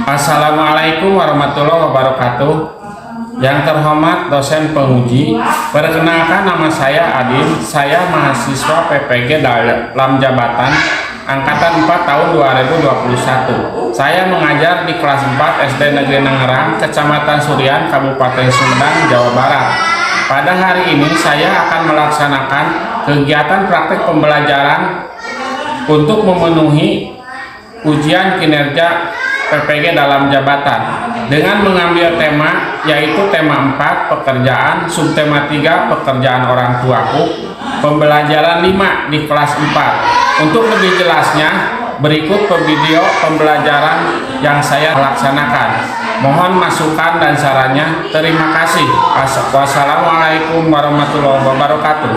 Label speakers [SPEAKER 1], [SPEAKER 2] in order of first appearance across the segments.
[SPEAKER 1] Assalamualaikum warahmatullahi wabarakatuh. Yang terhormat dosen penguji, perkenalkan nama saya Adin. Saya mahasiswa PPG dalam jabatan Angkatan 4 tahun 2021. Saya mengajar di kelas 4 SD Negeri Nangerang, Kecamatan Surian, Kabupaten Sumedang, Jawa Barat. Pada hari ini saya akan melaksanakan kegiatan praktek pembelajaran untuk memenuhi ujian kinerja PPG dalam jabatan dengan mengambil tema yaitu tema 4 pekerjaan, subtema 3 pekerjaan orang tuaku, pembelajaran 5 di kelas 4. Untuk lebih jelasnya berikut video pembelajaran yang saya laksanakan. Mohon masukan dan sarannya. Terima kasih. Wassalamualaikum warahmatullahi wabarakatuh.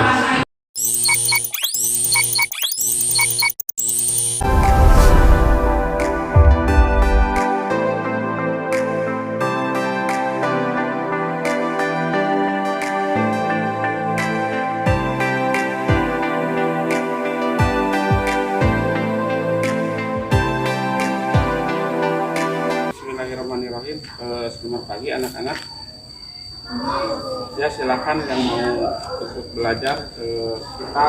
[SPEAKER 1] Bismillahirrahmanirrahim. Selamat pagi anak-anak. Ya, silakan yang mau ikut belajar. Kita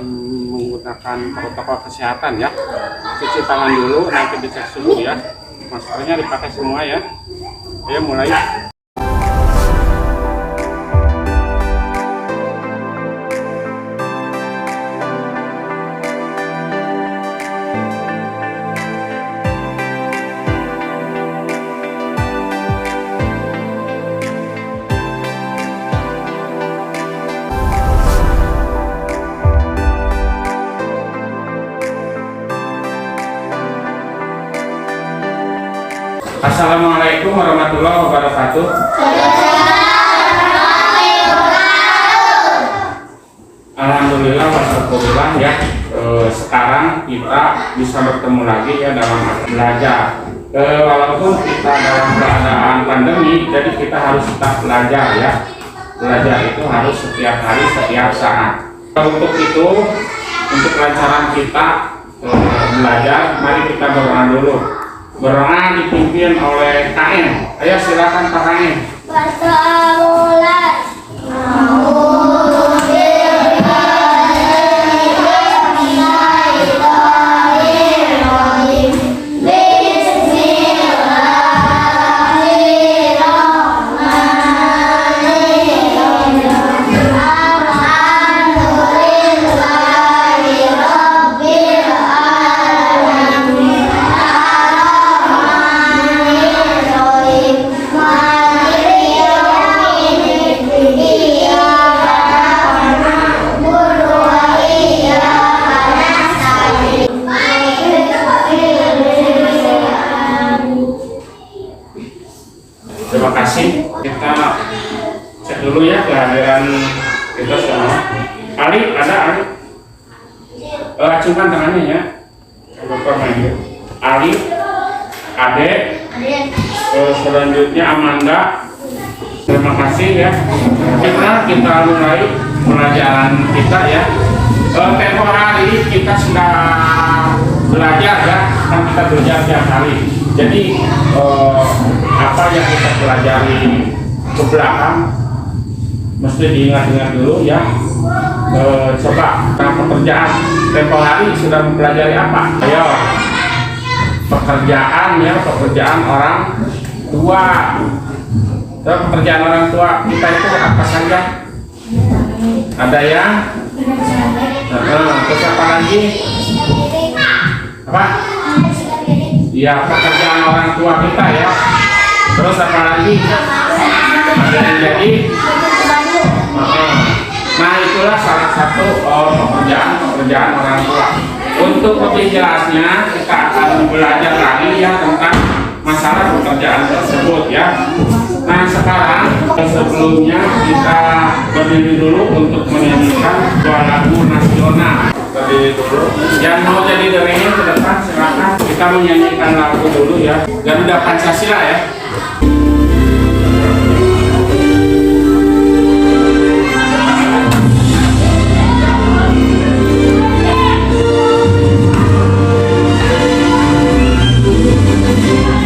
[SPEAKER 1] menggunakan protokol kesehatan ya. Cuci tangan dulu, nanti dicek suhu ya. Maskernya dipakai semua ya. Ayo mulai. Assalamualaikum warahmatullahi wabarakatuh. Alhamdulillah wasyukurillah ya. Sekarang kita bisa bertemu lagi ya dalam belajar. Walaupun kita dalam keadaan pandemi, jadi kita harus tetap belajar ya. Belajar itu harus setiap hari, setiap saat. Untuk itu, untuk kelancaran kita belajar, mari kita berdoa dulu. Berdoa dipimpin oleh KM. Ayo silakan Pak KM. Terima kasih. Kita cek dulu ya kehadiran kita semua. Ali, ada Ali? Acungkan tangannya ya. Ali, Ade, selanjutnya Amanda. Terima kasih ya. Kita mulai pelajaran kita ya. Tempo hari kita sudah belajar ya, kan kita belajar tiap hari. Jadi apa yang kita pelajari ke belakang mesti diingat-ingat dulu ya. Coba pekerjaan tempo hari sudah mempelajari apa? Ayo, pekerjaan ya, pekerjaan orang tua. Terus pekerjaan orang tua kita itu apa saja? Ada yang terus apa lagi? Apa? Ya, pekerjaan orang tua kita ya. Terus apa lagi? Ada yang jadi? Nah, itulah salah satu pekerjaan orang tua. Untuk lebih jelasnya kita akan belajar lagi ya tentang masalah pekerjaan tersebut ya. Nah, sekarang sebelumnya kita berdiri dulu untuk menyanyikan dua lagu nasional. Berdiri dulu. Yang mau jadi derengin ke depan silakan. Kita menyanyikan lagu dulu ya. Garuda Pancasila ya.
[SPEAKER 2] Thank you.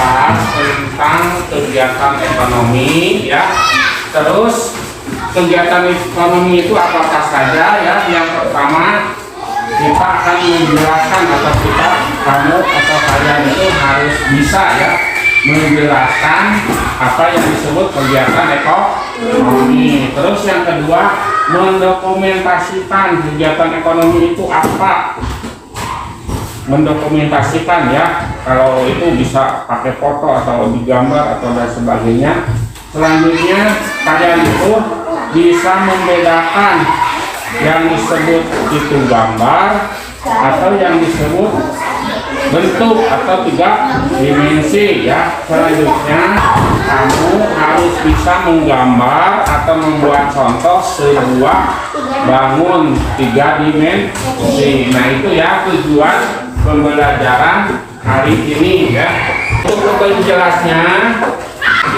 [SPEAKER 1] membahas tentang kegiatan ekonomi ya. Terus kegiatan ekonomi itu apakah saja ya? Yang pertama kita akan menjelaskan atau kamu atau kalian itu harus bisa ya menjelaskan apa yang disebut kegiatan ekonomi. Terus yang kedua, mendokumentasikan kegiatan ekonomi itu apa. Mendokumentasikan ya, kalau itu bisa pakai foto atau digambar atau dan sebagainya. Selanjutnya kalian itu bisa membedakan yang disebut itu gambar atau yang disebut bentuk atau 3 dimensi ya. Selanjutnya kamu harus bisa menggambar atau membuat contoh sebuah bangun 3 dimensi. Nah itu ya tujuan pembelajaran hari ini ya. Untuk lebih jelasnya,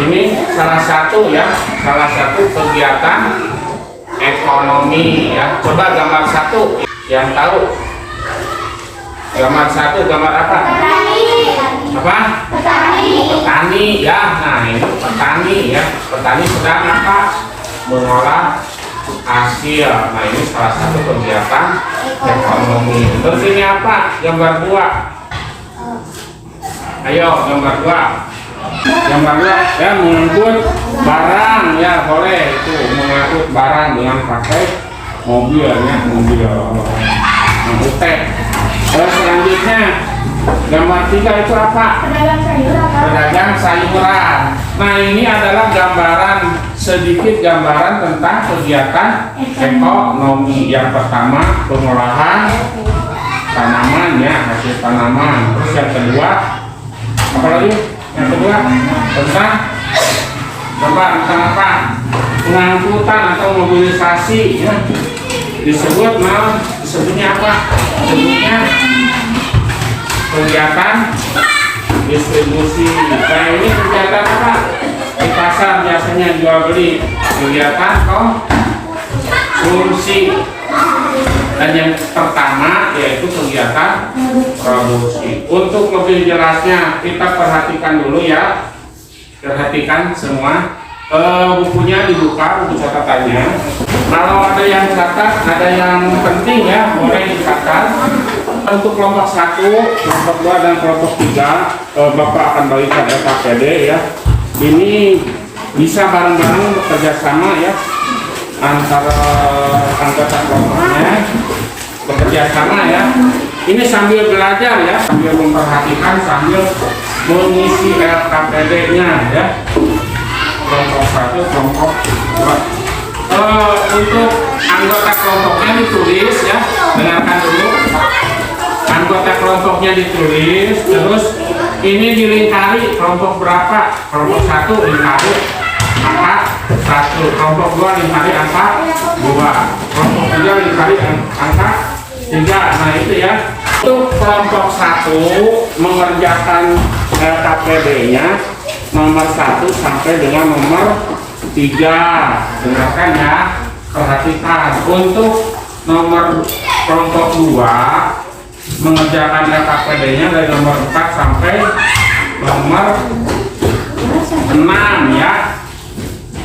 [SPEAKER 1] ini salah satu kegiatan ekonomi ya. Coba gambar 1 yang tahu. Gambar 1 gambar apa? Apa? Petani ya. Nah ini petani ya. Petani sedang apa? Mengolah hasil. Nah ini salah satu kegiatan ekonomi. Terus ini apa? Gambar 2. Ayo gambar 2. Gambar 2 ya, mengangkut barang ya, boleh itu mengangkut barang dengan pakai mobil ya, mobil angkutan. Terus selanjutnya gambar 3 itu apa? Pedagang sayuran. Nah ini adalah gambaran, sedikit gambaran tentang kegiatan ekonomi. Yang pertama pengolahan tanaman ya, hasil tanaman. Terus yang kedua apa lagi? Yang kedua tentang apa? Pengangkutan atau mobilisasi ya. Disebutnya apa? Disebutnya kegiatan distribusi. Nah ini kegiatan apa? Di pasar biasanya jual beli. Kegiatan konsumsi. Dan yang pertama yaitu kegiatan produksi. Untuk lebih jelasnya kita perhatikan dulu ya. Perhatikan semua. Bukunya dibuka, buku catatannya. Kalau ada yang catat, ada yang penting ya, boleh dicatat. Untuk kelompok 1, kelompok 2 dan kelompok 3, Bapak akan bagikan LKPD ya. Ini bisa bareng-bareng bekerja sama ya, antara anggota kelompoknya bekerja sama ya. Ini sambil belajar ya, sambil memperhatikan, sambil mengisi LKPD-nya ya. Kelompok 1, kelompok 2. Untuk anggota kelompoknya ditulis ya, dengarkan dulu. Anggota kelompoknya ditulis, terus ini dilingkari kelompok berapa? Kelompok 1 lingkari angka 1, kelompok 2 lingkari angka 2, kelompok 3 lingkari angka 3. Nah itu ya. Untuk kelompok 1 mengerjakan LKPD-nya nomor 1 sampai dengan nomor 3. Dengarkan ya, perhatikan. Untuk nomor kelompok 2 mengerjakan LKPD-nya dari nomor 4 sampai nomor 6 ya.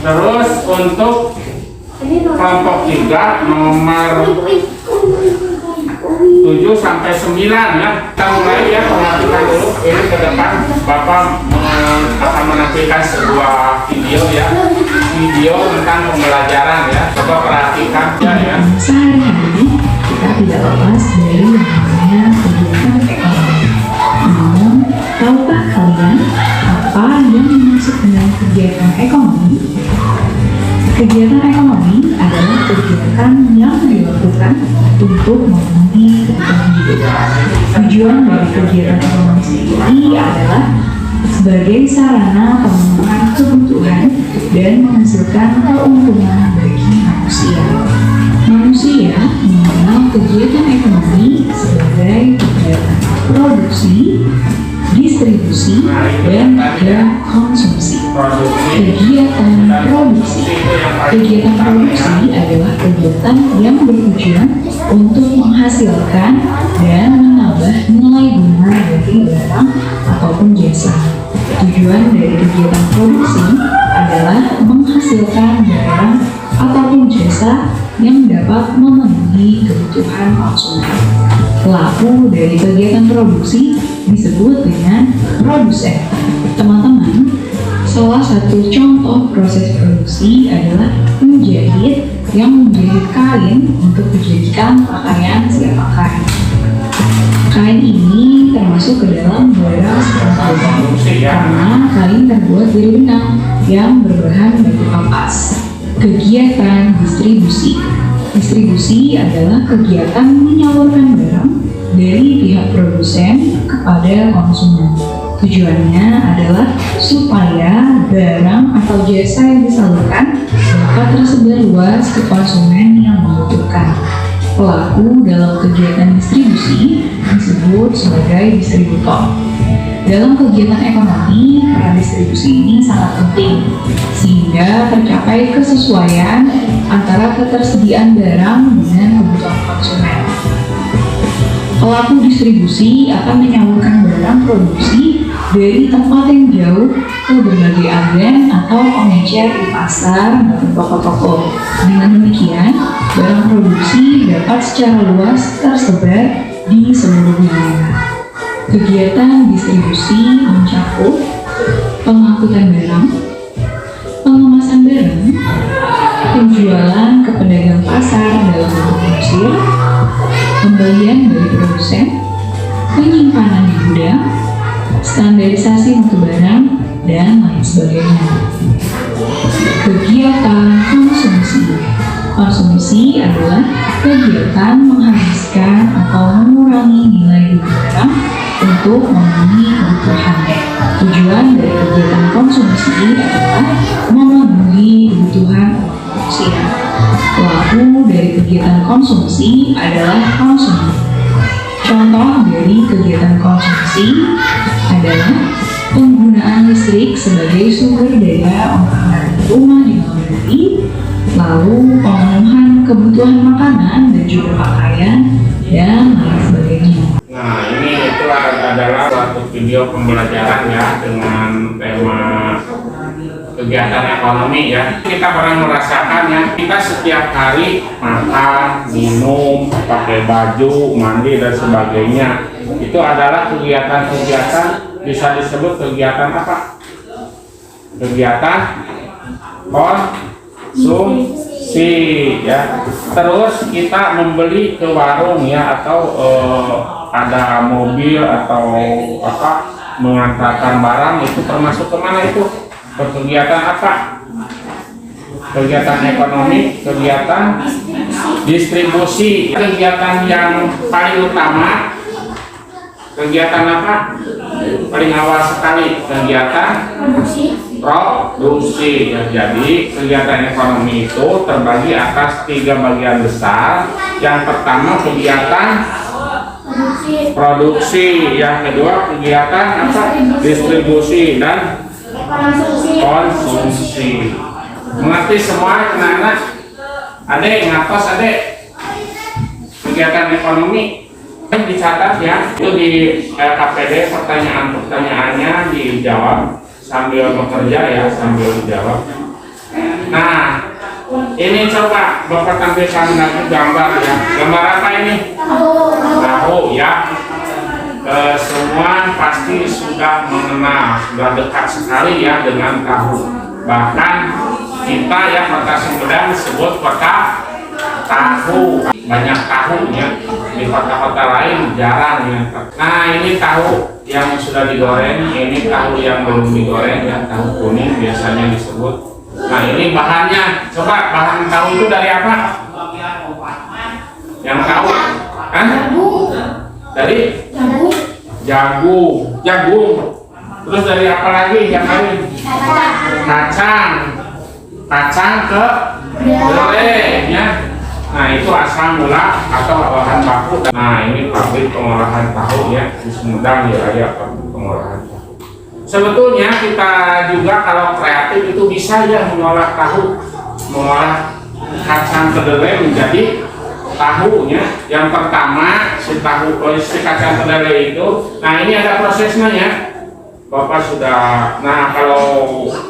[SPEAKER 1] Terus untuk kelompok 3 nomor 7 sampai 9 ya. Kita mulai ya, perhatikan dulu. Ini ke depan Bapak akan menampilkan sebuah video ya, video tentang pembelajaran ya. Coba perhatikan ya.
[SPEAKER 2] Sehari-hari kita tidak lepas dari yang namanya kegiatan ekonomi. Namun, tahukah kalian apa yang dimaksud dengan kegiatan ekonomi? Kegiatan ekonomi adalah kegiatan yang dilakukan untuk memenuhi kebutuhan hidup. Tujuan dari kegiatan ekonomi sendiri adalah sebagai sarana pemenuhan kebutuhan dan menghasilkan keuntungan bagi manusia. Manusia mengenal kegiatan ekonomi sebagai kegiatan produksi, distribusi, dan juga konsumsi. Kegiatan produksi. Kegiatan produksi adalah kegiatan yang bertujuan untuk menghasilkan dan menambah nilai guna dari barang ataupun jasa. Tujuan dari kegiatan produksi adalah menghasilkan barang ataupun jasa yang dapat memenuhi kebutuhan konsumen. Pelaku dari kegiatan produksi disebut dengan produsen. Teman-teman, salah satu contoh proses produksi adalah menjahit yang menjahit kain untuk dijadikan pakaian siap pakai. Kain ini termasuk ke dalam barang produksi karena kain terbuat dari benang yang berbahan batu kapas. Kegiatan distribusi. Distribusi adalah kegiatan menyalurkan barang dari pihak produsen kepada konsumen. Tujuannya adalah supaya barang atau jasa yang disalurkan dapat tersebar luas ke konsumen yang membutuhkan. Pelaku dalam kegiatan distribusi disebut sebagai distributor. Dalam kegiatan ekonomi, peran distribusi ini sangat penting sehingga tercapai kesesuaian antara ketersediaan barang dengan kebutuhan konsumen. Pelaku distribusi akan menyalurkan barang produksi dari tempat yang jauh ke berbagai agen atau pengecer di pasar maupun toko-toko. Dengan demikian, barang produksi dapat secara luas tersebar di seluruh wilayah. Kegiatan distribusi mencakup pengangkutan barang, pengemasan barang, penjualan ke pedagang pasar dalam bentuk grosir, pembelian dari produsen, penyimpanan di gudang, standarisasi mutu barang, dan lain sebagainya. Kegiatan konsumsi. Konsumsi adalah kegiatan menghabiskan atau mengurangi nilai barang untuk memenuhi kebutuhan. Tujuan dari kegiatan konsumsi adalah memenuhi kebutuhan manusia. Pelaku dari kegiatan konsumsi adalah konsumen. Contoh dari kegiatan konsumsi adalah penggunaan listrik sebagai sumber daya untuk menarik rumah di luar negeri, lalu pemenuhan kebutuhan makanan dan juga pakaian, dan lain sebagainya.
[SPEAKER 1] Nah, ini itu adalah suatu video pembelajaran ya dengan tema kegiatan ekonomi ya. Kita pernah merasakan ya, kita setiap hari makan, minum, pakai baju, mandi dan sebagainya. Itu adalah kegiatan-kegiatan, bisa disebut kegiatan apa? Kegiatan konsumsi ya. Terus kita membeli ke warung ya, atau ada mobil atau apa mengantarkan barang, itu termasuk kemana itu? Kegiatan apa? Kegiatan ekonomi, kegiatan distribusi. Kegiatan yang paling utama, kegiatan apa? Paling awal sekali, kegiatan produksi. Jadi kegiatan ekonomi itu terbagi atas 3 bagian besar. Yang pertama kegiatan produksi, yang kedua kegiatan apa? Distribusi, dan konsumsi. Mengerti semua anak-anak? Adek, ngatos adek? Kegiatan ekonomi dicatat ya, itu di LKPD pertanyaan-pertanyaannya dijawab sambil bekerja ya, sambil dijawab. Nah, ini coba Bapak tampilkan lagi gambar ya. Gambar apa ini? Tahu ya. Semua pasti sudah mengenal, sudah dekat sekali ya dengan tahu. Bahkan kita ya Kota Sumedang disebut kota tahu, banyak tahunya. Di kota-kota lain jarang ya. Nah, ini tahu yang sudah digoreng, ini tahu yang belum digoreng ya, tahu kuning biasanya disebut. Nah, ini bahannya, coba bahan tahu itu dari apa? Yang tahu? Kan? Dari? Jagung. Terus dari apa lagi yang lain? Kacang ke bele ya. Nah, itu asal mula atau bahan baku. Nah, ini pabrik pengolahan tahu ya di Sumedang ya, pabrik pengolahan tahu. Sebetulnya kita juga kalau kreatif itu bisa ya mengolah tahu, mengolah kacang kedelai menjadi tahunya. Yang pertama si kacang kedelai itu, nah ini ada prosesnya ya. Bapak sudah. Nah, kalau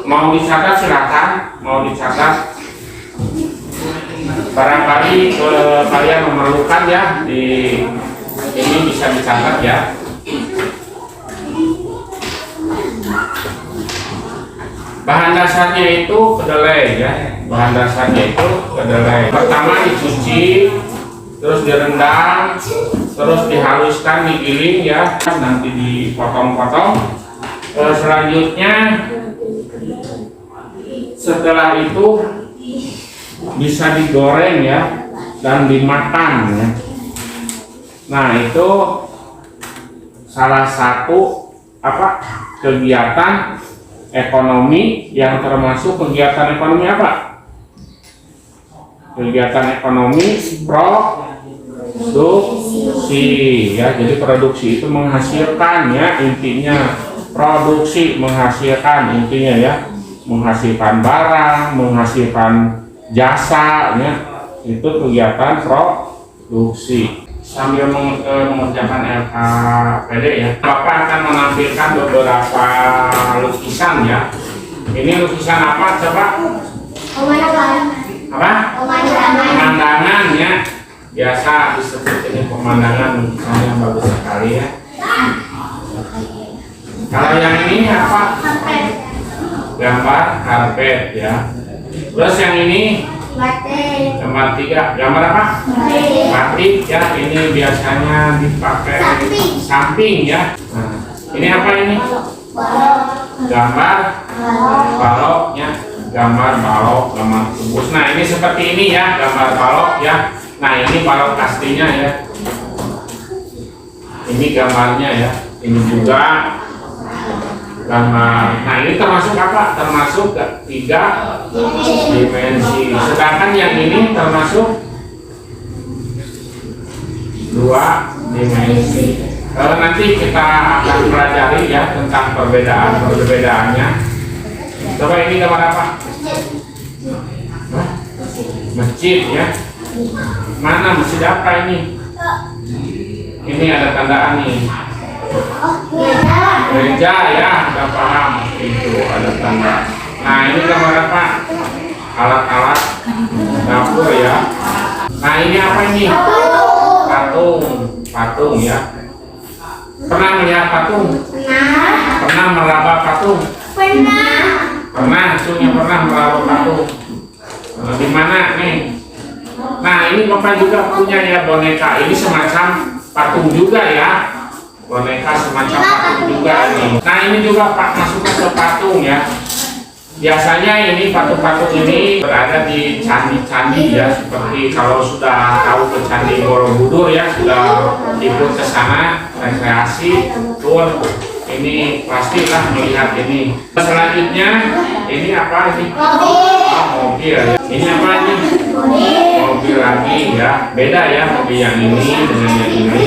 [SPEAKER 1] mau dicatat silakan, mau dicatat. Barangkali kalian memerlukan ya, di ini bisa dicatat ya. Bahan dasarnya itu kedelai ya. Bahan dasarnya itu kedelai. Pertama dicuci, terus direndam, terus dihaluskan, digiling ya, nanti dipotong-potong. Selanjutnya setelah itu bisa digoreng ya dan dimakan ya. Nah, itu salah satu kegiatan ekonomi yang termasuk kegiatan ekonomi apa? Kegiatan ekonomi produksi ya. Jadi produksi itu menghasilkan ya, intinya produksi menghasilkan, intinya ya, menghasilkan barang, menghasilkan jasa ya. Itu kegiatan produksi. Sambil mengerjakan LKPD ya, Bapak akan menampilkan beberapa lukisan ya. Ini lukisan apa coba? Apa? Pemandangan ya. Biasa disebut ini pemandangan, lukisannya bagus sekali ya. Kalau yang ini apa? Gambar karpet ya. Terus yang ini gambar 3, gambar apa? Batik ya, ini biasanya dipakai samping ya. Nah, ini apa ini? Gambar balok ya, gambar balok, gambar kubus. Nah, ini seperti ini ya, gambar balok ya. Nah, ini balok aslinya ya. Ini gambarnya ya. Ini juga gambar. Nah, ini termasuk apa? Termasuk 3 dimensi. Sedangkan yang ini termasuk 2 dimensi. Nanti kita akan pelajari ya tentang perbedaannya. Coba ini gambar apa? Masjid ya. Mana masjid apa ini? Ini ada tandaan nih. Gereja ya, udah paham, itu ada tanda. Nah, ini gambar apa? Alat-alat dapur ya. Nah, ini apa ini? Patung ya. Pernah melihat patung? Pernah meraba patung? Pernah, yang pernah meraba patung. Di mana nih? Nah, ini Bapak juga punya ya boneka. Ini semacam patung juga ya. Boneka semacam patung juga nih. Nah, ini juga Pak masukkan ke patung ya. Biasanya ini patung-patung ini berada di candi-candi ya, seperti kalau sudah tahu ke Candi Borobudur ya, sudah ikut ke sana rekreasi tour, ini pastilah melihat ini. Selanjutnya ini apa ini? Mobil. Ini apa ini? Mobil lagi ya. Beda ya mobil yang ini dengan yang ini.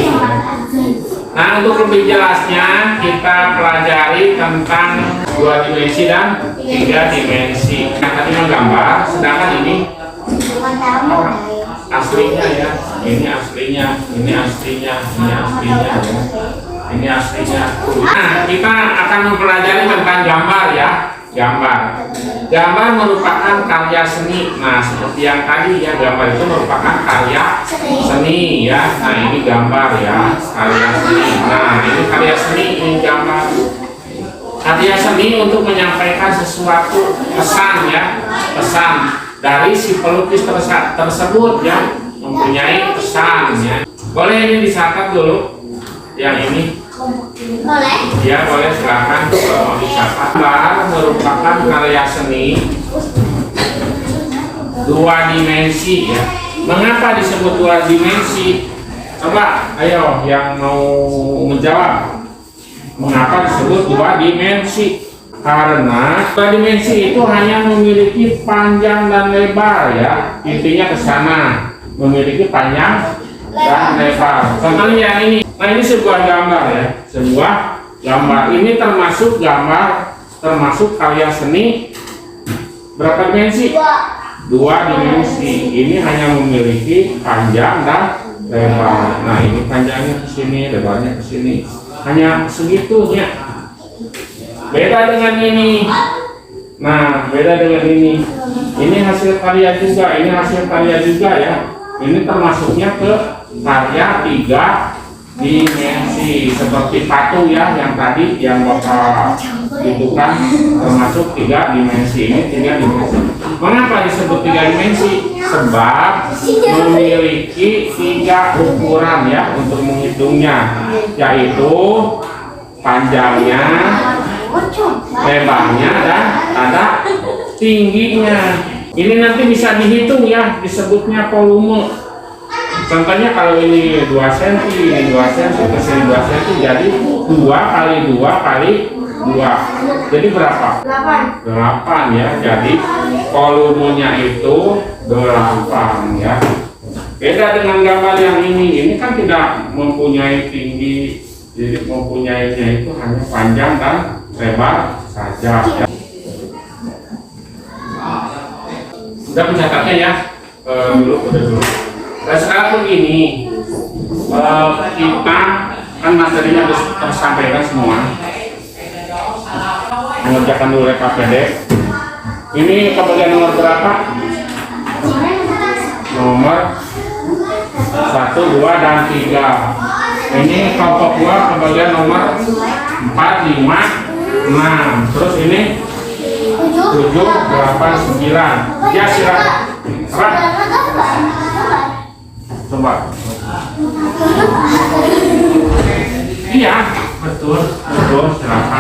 [SPEAKER 1] Nah, untuk lebih jelasnya kita pelajari tentang 2 dimensi dan 3 dimensi. Yang tadi menggambar, sedangkan ini aslinya ya. Ini aslinya, ini aslinya, ini aslinya ya. Ini aslinya. Nah, kita akan mempelajari tentang gambar ya. Gambar merupakan karya seni. Nah, seperti yang tadi ya, gambar itu merupakan karya seni ya. Nah, ini gambar ya, karya seni. Nah, ini karya seni, ini gambar. Karya seni untuk menyampaikan sesuatu pesan ya, pesan dari si pelukis tersebut ya, mempunyai pesan ya. Boleh ini dicatat dulu yang ini.
[SPEAKER 3] Boleh?
[SPEAKER 1] Ya, boleh, silakan kalau mau dicatat. Gambar merupakan karya seni 2 dimensi ya. Mengapa disebut 2 dimensi? Coba, ayo yang mau menjawab. Mengapa disebut 2 dimensi? Karena 2 dimensi itu hanya memiliki panjang dan lebar ya. Intinya ke sana, memiliki panjang dan lebar. Contohnya yang ini. Nah, ini sebuah gambar ya, sebuah gambar. Ini termasuk gambar, termasuk karya seni berapa dimensi? 2 dimensi. Ini hanya memiliki panjang dan lebar. Nah, ini panjangnya ke sini, lebarnya ke sini. Hanya segitunya. Beda dengan ini. Nah, beda dengan ini. Ini hasil karya juga, ini hasil karya juga ya. Ini termasuknya ke karya 3 dimensi seperti patung ya, yang tadi yang Bapak itu kan termasuk 3 dimensi. Ini 3 dimensi. Mengapa disebut 3 dimensi? Sebab memiliki 3 ukuran ya untuk menghitungnya, yaitu panjangnya, lebarnya, dan ada tingginya. Ini nanti bisa dihitung ya, disebutnya volume. Contohnya kalau ini 2 cm, ini 2 cm, kesini 2 cm, jadi 2 kali 2 kali 2. Jadi berapa? 8 ya. Jadi volumenya itu 8 ya. Beda dengan gambar yang ini kan tidak mempunyai tinggi, jadi mempunyainya itu hanya panjang dan lebar saja ya. Sudah mencatatnya ya, dulu. Nah, sekarang ini kita kan materinya sudah tersampaikan semua. Mengerjakan dulu KPD. Ini kebagian nomor berapa? Nomor 1, 2, dan 3. Ini kelompok 2 kebagian nomor 4, 5, 6. Terus ini 7, 8, 9. Ya silakan. Coba. Iya, betul, silakan.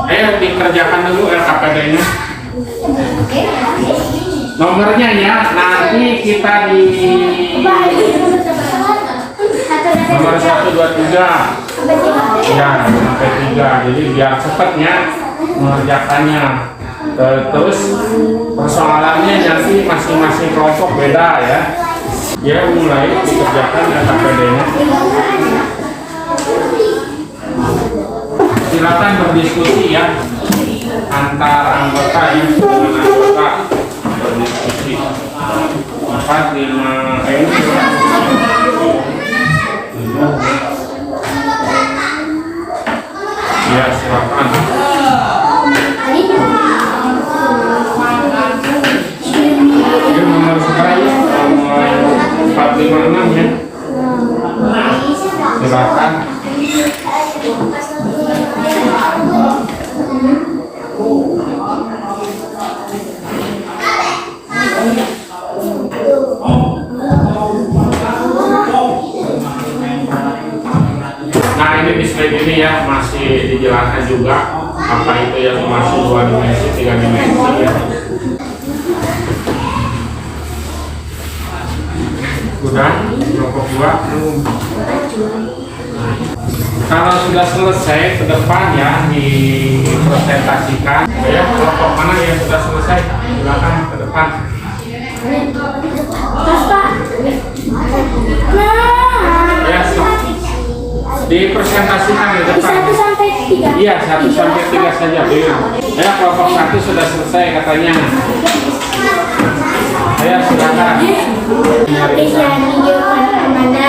[SPEAKER 1] Ayo dikerjakan dulu LKPD-nya. Nomornya ya, nanti kita di nomor 1, 2, 3. Ya, sampai 3. Jadi biar cepatnya mengerjakannya. Terus persoalannya nanti masing-masing kelompok beda ya. Ya, mulai dikerjakan LKPD-nya. Silakan berdiskusi ya antar anggota ya, dengan anggota berdiskusi. 4, 5, ya silakan. Ini nomor sekali nomor 4, 5, 6 ya. Silakan. Nah, ini di slide ini ya masih dijelaskan juga apa itu yang masuk 2 dimensi, 3 dimensi ya. Sudah kelompok 2 belum. Kalau sudah selesai ke depan ya dipresentasikan ya, kelompok mana yang sudah selesai silakan ke depan. Ya, dipresentasikan di depan.
[SPEAKER 3] 1 sampai 3.
[SPEAKER 1] Iya, 1 sampai 3 saja belum. Ya, kelompok 1 sudah selesai katanya. Ya, silakan.
[SPEAKER 3] Apresiasi kepada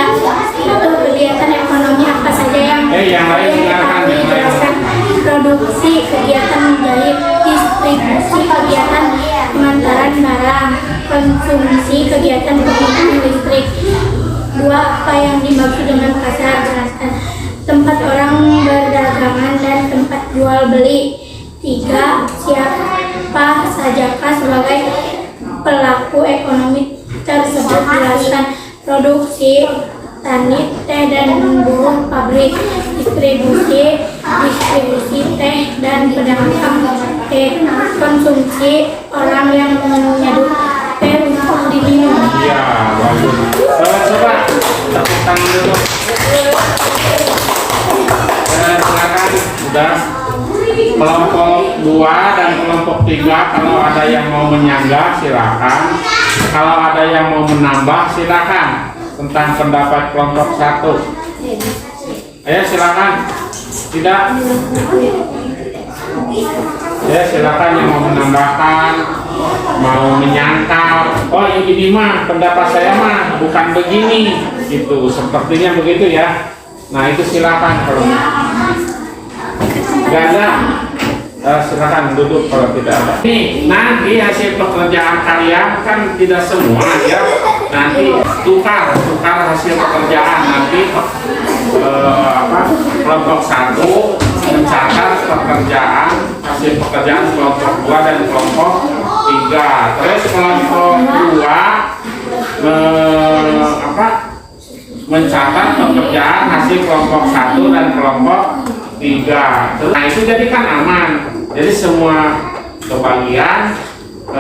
[SPEAKER 3] itu kegiatan ekonomi apa saja yang
[SPEAKER 1] lain silakan.
[SPEAKER 3] dijelaskan. Produksi, kegiatan menjahit, distribusi, kegiatan pengantaran barang, konsumsi, kegiatan penggunaan listrik. 2. Apa yang dimaksud dengan pasar? Jelaskan. Tempat orang berdagangan dan tempat jual beli. 3. Siapa sajakah sebagai pelaku ekonomi tersebut? Jelaskan. Produksi, tani, teh dan buruh pabrik. Distribusi teh dan pedagang teh. Konsumsi, orang yang menyeduh teh untuk diminum.
[SPEAKER 1] Iya, bagus. Coba tepuk tangan dulu. Silakan, sudah. Kelompok 2 dan kelompok 3 kalau ada yang mau menyanggah silakan. Kalau ada yang mau menambah silakan tentang pendapat kelompok 1. Ayo silakan. Tidak? Ya silakan yang mau menambahkan, mau menyangkal. Oh ini mah pendapat saya mah bukan begini, gitu. Sepertinya begitu ya. Nah itu silakan kalau. Nggak ada. Silakan duduk kalau tidak ada. Nih, nanti hasil pekerjaan kalian kan tidak semua ya. Nanti tukar hasil pekerjaan nanti kelompok 1 mencatat pekerjaan hasil pekerjaan kelompok 2 dan kelompok 3. Terus kelompok 2 mencatat pekerjaan hasil kelompok 1 dan kelompok 3. Nah itu jadi kan aman. Jadi semua kebagian,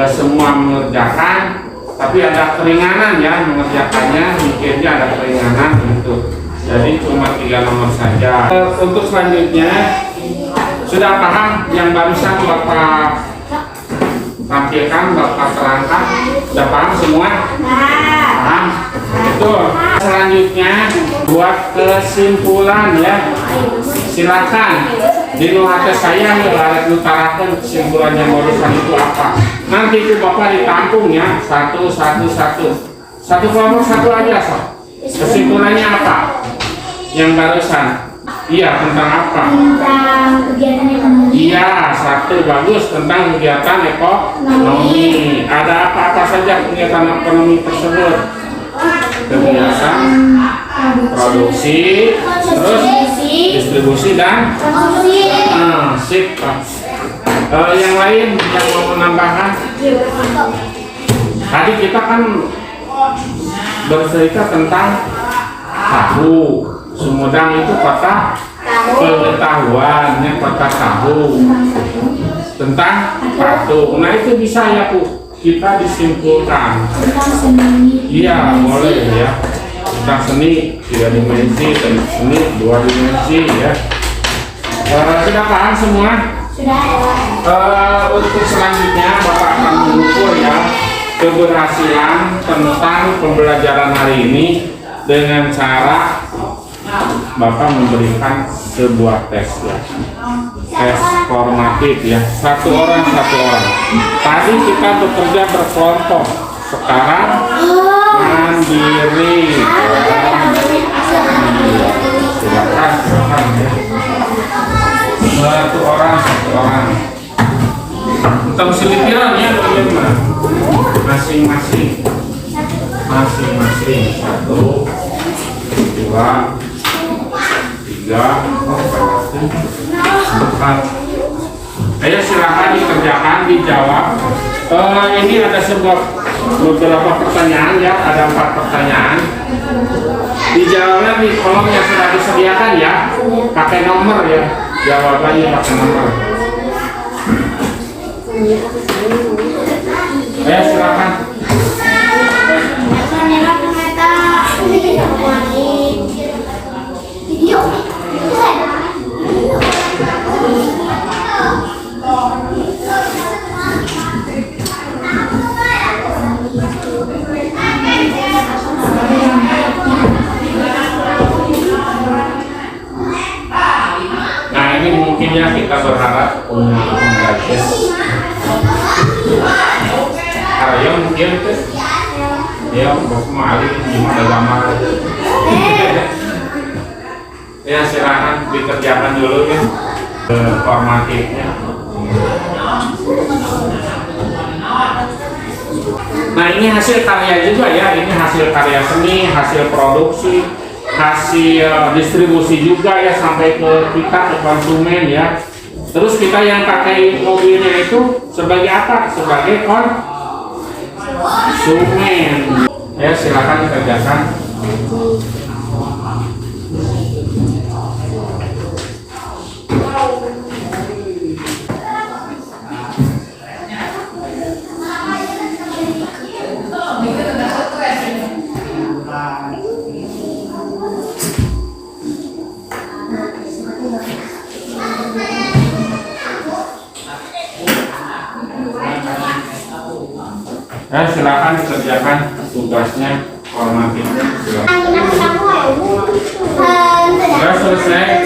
[SPEAKER 1] semua mengerjakan, tapi ada keringanan ya mengerjakannya, mikirnya ada keringanan gitu. Jadi cuma 3 nomor saja. Untuk selanjutnya sudah paham yang barusan Bapak tampilkan, Bapak terangkan, sudah paham semua? Paham? Betul. Selanjutnya buat kesimpulan ya. Silakan di hati saya harus utarakan kesimpulannya barusan itu apa. Nanti itu Bapak ditampung ya, satu kelompok 1 aja so. Kesimpulannya apa? Yang barusan. Iya, tentang apa?
[SPEAKER 3] Tentang kegiatan ekonomi.
[SPEAKER 1] Iya, 1 bagus tentang kegiatan ekonomi. Ada apa-apa saja kegiatan ekonomi tersebut? Kegiatan produksi, terus distribusi dan
[SPEAKER 3] konsumsi.
[SPEAKER 1] sip. Yang lain yang mau menambahkan? Tadi kita kan bercerita tentang tahu. Sumedang itu kota pengetahuannya, kota tahu tentang tahu. Nah itu bisa ya Bu, kita disimpulkan.
[SPEAKER 3] Tentang seni.
[SPEAKER 1] Iya boleh ya. Tentang seni 3 dimensi, seni 2 dimensi ya. Sudah paham semua?
[SPEAKER 3] Sudah.
[SPEAKER 1] Untuk selanjutnya Bapak akan mengukur ya keberhasilan tentang pembelajaran hari ini dengan cara Bapak memberikan sebuah tes ya, tes formatif ya, 1 orang. Tadi kita bekerja berkelompok, sekarang mandiri. Silakan ya. 1 orang. Tentang selitiran ya bagaimana? Masing-masing. 1, 2, 3, 4. Ayo silakan dikerjakan, dijawab. Ini ada beberapa pertanyaan ya, ada 4 pertanyaan. Dijawabnya di kolom yang sudah disediakan ya, pakai nomor ya, jawabannya pakai nomor. Ayo silakan. Nah ini mungkin ya kita berharap untuk menggagas. Ayo mungkin ya mau kemarin gimana gambar. Ya silakan dikerjakan dulu ya formatifnya. Nah ini hasil karya juga ya, ini hasil karya seni, hasil produksi, hasil distribusi juga ya sampai ke kita, ke konsumen ya. Terus kita yang pakai mobilnya itu sebagai apa? Sebagai konsumen. Ya silakan dikerjakan. Ya silakan dikerjakan tugasnya formatif. Sudah selesai.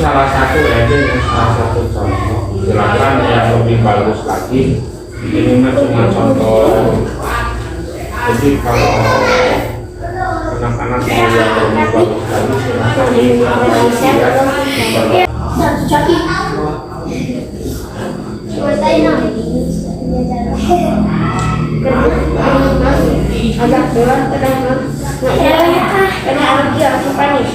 [SPEAKER 1] salah satu aja ya, salah satu contoh. Silakan yang lebih bagus lagi. Ini mah cuma contoh. Jadi kalau anak-anak mau yang lebih bagus lagi silakan diperbaiki ya.
[SPEAKER 3] Satu kaki. Agak berat kadang-kadang. Karena alergi aku panik.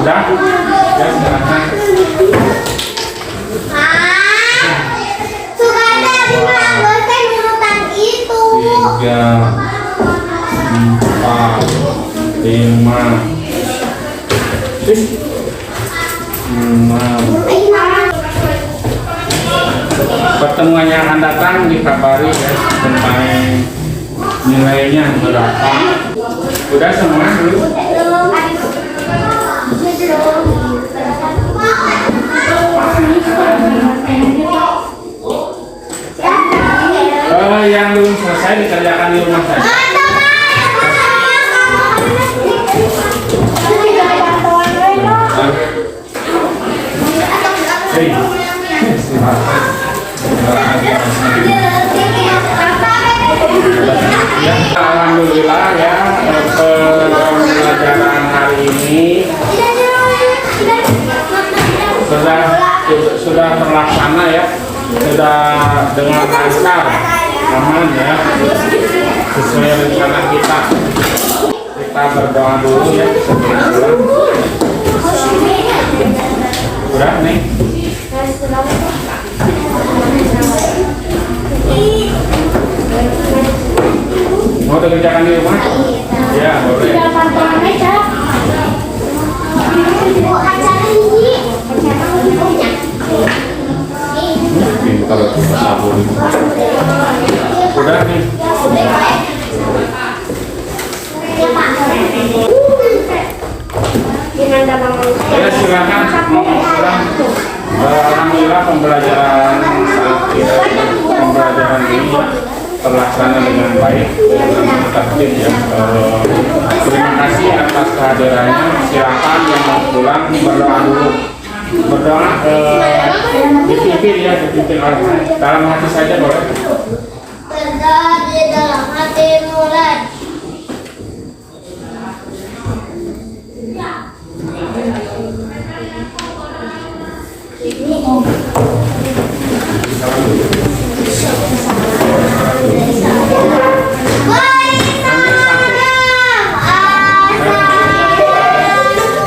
[SPEAKER 1] Udah? Ya, silakan. Tiga, empat, lima, enam. Pertemuan yang akan datang dikabari ya tentang nilainya berapa. Udah semua dulu. Yang belum selesai dikerjakan di rumah saja. Alhamdulillah ya, pembelajaran hari ini sudah terlaksana ya, sudah dengan lancar, aman ya, sesuai rencana kita. Kita berdoa dulu ya sebelum pulang. Udah nih. Mau dikerjakan di rumah? Ya, boleh. Kalau sabun. Udah nih. Ya silakan mau pulang. Alhamdulillah pembelajaran ini terlaksana dengan baik dengan tertib ya. Terima kasih atas kehadirannya. Silakan yang mau pulang berdoa dulu. Berdoa dipimpin ya, dipimpin oleh dalam hati saja boleh.
[SPEAKER 3] Di dalam hati mulai.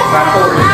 [SPEAKER 1] Satu.